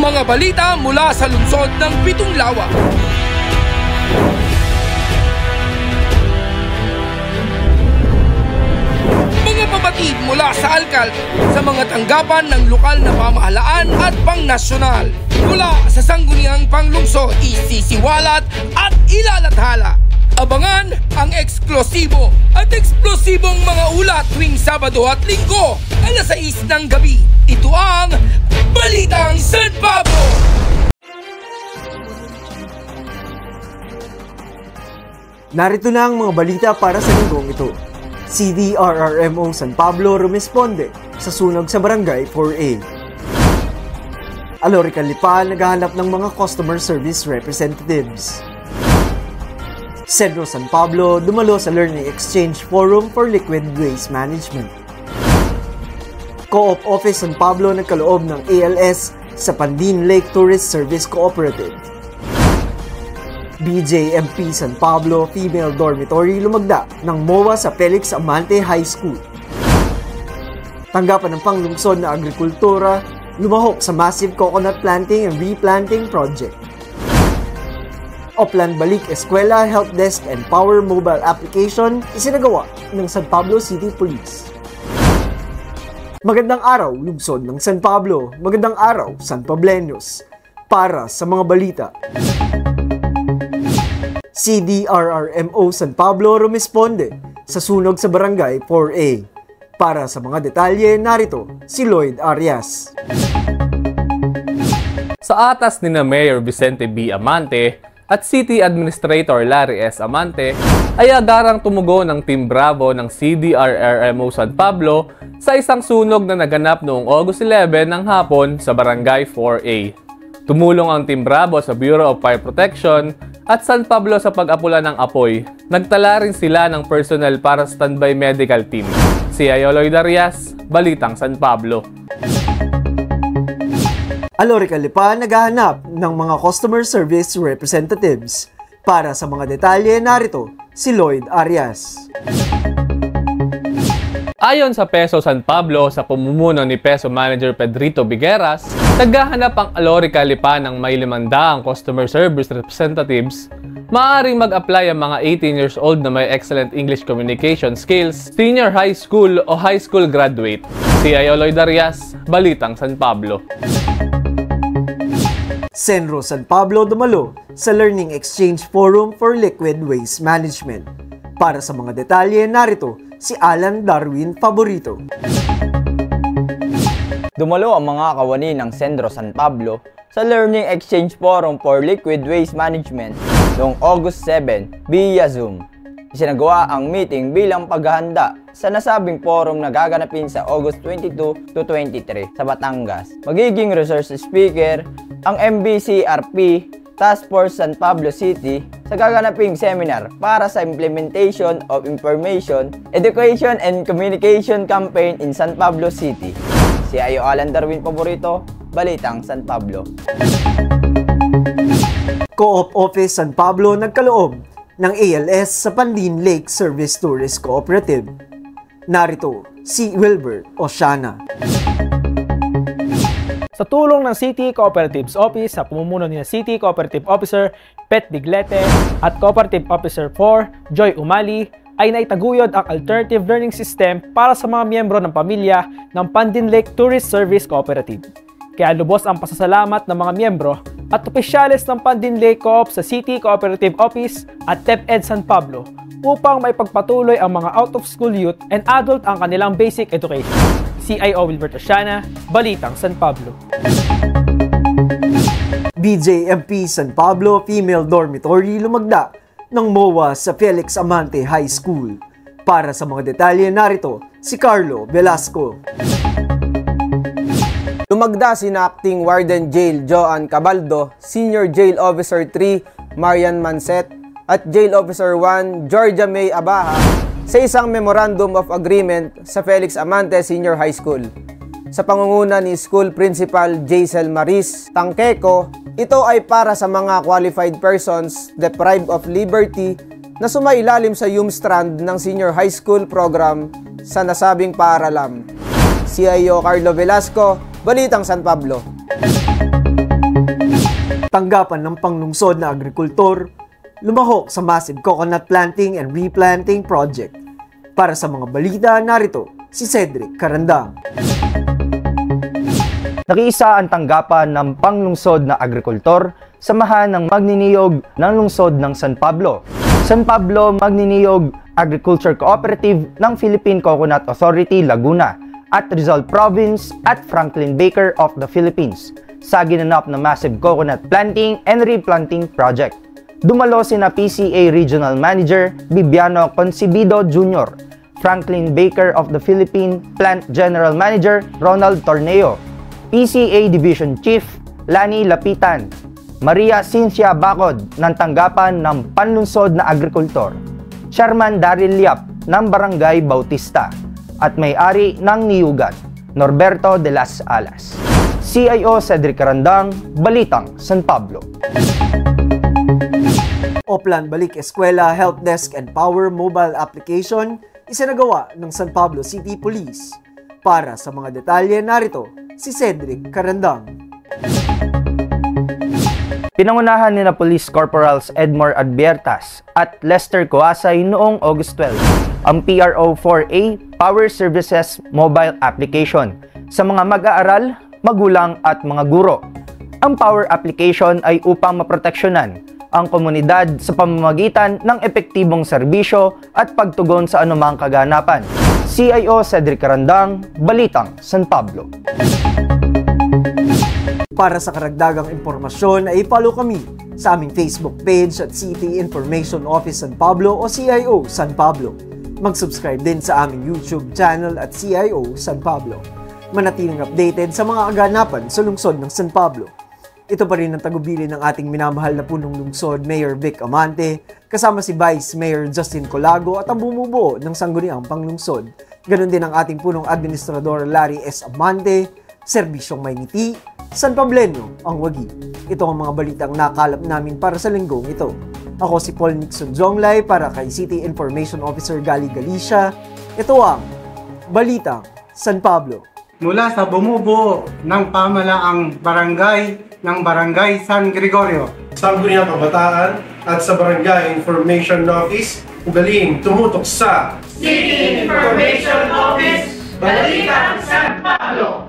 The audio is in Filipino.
Mga balita mula sa lungsod ng Pitong Lawa. Mga pabatid mula sa alkalde sa mga tanggapan ng lokal na pamahalaan at pangnasyonal. Mula sa sangguniang panglungsod, isisiwalat at ilalathala. Abangan ang eksklusibo at eksplosibong mga ulat tuwing Sabado at Linggo, alas 6 ng gabi. Ito ang Balitang San Pablo! Narito na ang mga balita para sa linggong ito. CDRRMO San Pablo rumisponde sa sunog sa Barangay 4A. Alorica Lipa naghahanap ng mga customer service representatives. Centro San Pablo dumalo sa Learning Exchange Forum for Liquid Waste Management. Co-op Office San Pablo nagkaloob ng ALS sa Pandin Lake Tourist Service Cooperative. BJMP San Pablo Female Dormitory lumagda ng MOA sa Felix Amante High School. Tanggapan ng panglungsod na agrikultura lumahok sa massive coconut planting and replanting project. Oplan Balik Eskwela Help Desk and Power Mobile Application isinagawa ng San Pablo City Police. Magandang araw, lungsod ng San Pablo. Magandang araw, San Pableños. Para sa mga balita. CDRRMO San Pablo rumisponde sa sunog sa Barangay 4A. Para sa mga detalye, narito si Lloyd Arias. Sa atas ni Mayor Vicente B. Amante at City Administrator Larry S. Amante ay agarang tumugon ng Team Bravo ng CDRRMO San Pablo sa isang sunog na naganap noong August 11 ng hapon sa Barangay 4A. Tumulong ang Team Bravo sa Bureau of Fire Protection at San Pablo sa pag-apula ng apoy. Nagtala rin sila ng personnel para standby medical team. Si Lloyd Arias, Balitang San Pablo. Alorica Lipa naghahanap ng mga customer service representatives. Para sa mga detalye, narito si Lloyd Arias. Ayon sa Peso San Pablo, sa pamumuno ni Peso Manager Pedrito Bigueras, naghahanap ang Alorica Lipa ng may 500 customer service representatives. Maaaring mag-apply ang mga 18 years old na may excellent English communication skills, senior high school o high school graduate. Si Lloyd Arias, Balitang San Pablo. Centro San Pablo dumalo sa Learning Exchange Forum for Liquid Waste Management. Para sa mga detalye, narito si Alan Darwin Favorito. Dumalo ang mga kawani ng Centro San Pablo sa Learning Exchange Forum for Liquid Waste Management noong August 7 via Zoom. Isinagawa ang meeting bilang paghahanda sa nasabing forum na gaganapin sa August 22 to 23 sa Batangas. Magiging resource speaker ang MBCRP Task Force San Pablo City sa gaganaping seminar para sa implementation of information, education and communication campaign in San Pablo City. Si Alan Darwin Favorito, Balitang San Pablo. Co-op Office San Pablo nagkaloob ng ALS sa Pandin Lake Service Tourist Cooperative. Narito si Wilbert Oceana. Sa tulong ng City Cooperatives Office sa pamumuno ni City Cooperative Officer Pet Diglete at Cooperative Officer 4 Joy Umali ay naitaguyod ang alternative learning system para sa mga miyembro ng pamilya ng Pandin Lake Tourist Service Cooperative. Kaya lubos ang pasasalamat ng mga miyembro at opisyales ng Pandin Lake Co-op sa City Cooperative Office at DepEd San Pablo upang maipagpatuloy ang mga out-of-school youth and adult ang kanilang basic education. CIO Wilbert Oceana, Balitang San Pablo. BJMP San Pablo Female Dormitory lumagda ng MOA sa Felix Amante High School. Para sa mga detalye, narito si Carlo Velasco. Lumagda sina Acting Warden Jail Joan Cabaldo, Senior Jail Officer 3 Marian Manset at Jail Officer 1 Georgia May Abaha sa isang Memorandum of Agreement sa Felix Amante Senior High School. Sa pangunguna ni School Principal Jaisel Maris Tangkeco, ito ay para sa mga qualified persons deprived of liberty na sumailalim sa Strand ng Senior High School program sa nasabing paaralan. CIO Carlo Velasco, Balitang San Pablo. tanggapan ng panglungsod na agrikultor lumahok sa massive coconut planting and replanting project. Para sa mga balita, narito si Cedric Carandang. Nakiisa ang tanggapan ng panglungsod na agrikultor samahan ng magniniyog ng lungsod ng San Pablo. San Pablo Magniniyog Agriculture Cooperative ng Philippine Coconut Authority Laguna at Rizal Province at Franklin Baker of the Philippines sa ginanap na massive coconut planting and replanting project. Dumalo sina PCA Regional Manager Bibiano Concibido Jr., Franklin Baker of the Philippine Plant General Manager Ronald Torneo, PCA Division Chief Lani Lapitan, Maria Cynthia Bacod ng tanggapan ng panlungsod na agrikultor, Chairman Daryl Liap ng Barangay Bautista, at may-ari ng Niyugan, Norberto de las Alas. CIO Cedric Carandang, Balitang San Pablo. Oplan Balik Eskwela Help Desk and Power Mobile Application isinagawa ng San Pablo City Police. Para sa mga detalye, narito si Cedric Carandang. Pinangunahan ni na Police Corporals Edmore Adbiertas at Lester Coasay noong August 12 ang PRO-4A Power Services Mobile Application sa mga mag-aaral, magulang at mga guro. Ang Power Application ay upang maproteksyonan ang komunidad sa pamamagitan ng epektibong serbisyo at pagtugon sa anumang kaganapan. CIO Cedric Carandang, Balitang San Pablo. Para sa karagdagang impormasyon ay follow kami sa aming Facebook page at City Information Office San Pablo o CIO San Pablo. Mag-subscribe din sa aming YouTube channel at CIO San Pablo. Manatiling updated sa mga kaganapan sa lungsod ng San Pablo. Ito pa rin ang tagubilin ng ating minamahal na punong lungsod, Mayor Vic Amante, kasama si Vice Mayor Justin Colago at ang bumubuo ng sangguniang panglungsod. Ganon din ang ating punong administrador Larry S. Amante, Serbisyong Mayniti, San Pableño ang wagi. Ito ang mga balitang nakalap namin para sa linggong ito. Ako si Paul Nixon Jonglay para kay City Information Officer Gali Galicia. Ito ang Balitang San Pablo. Mula sa bumubuo ng pamalaang barangay ng Barangay San Gregorio, Sangguniang Kabataan at sa Barangay Information Office, ugaling tumutok sa City Information Office, Balitang San Pablo.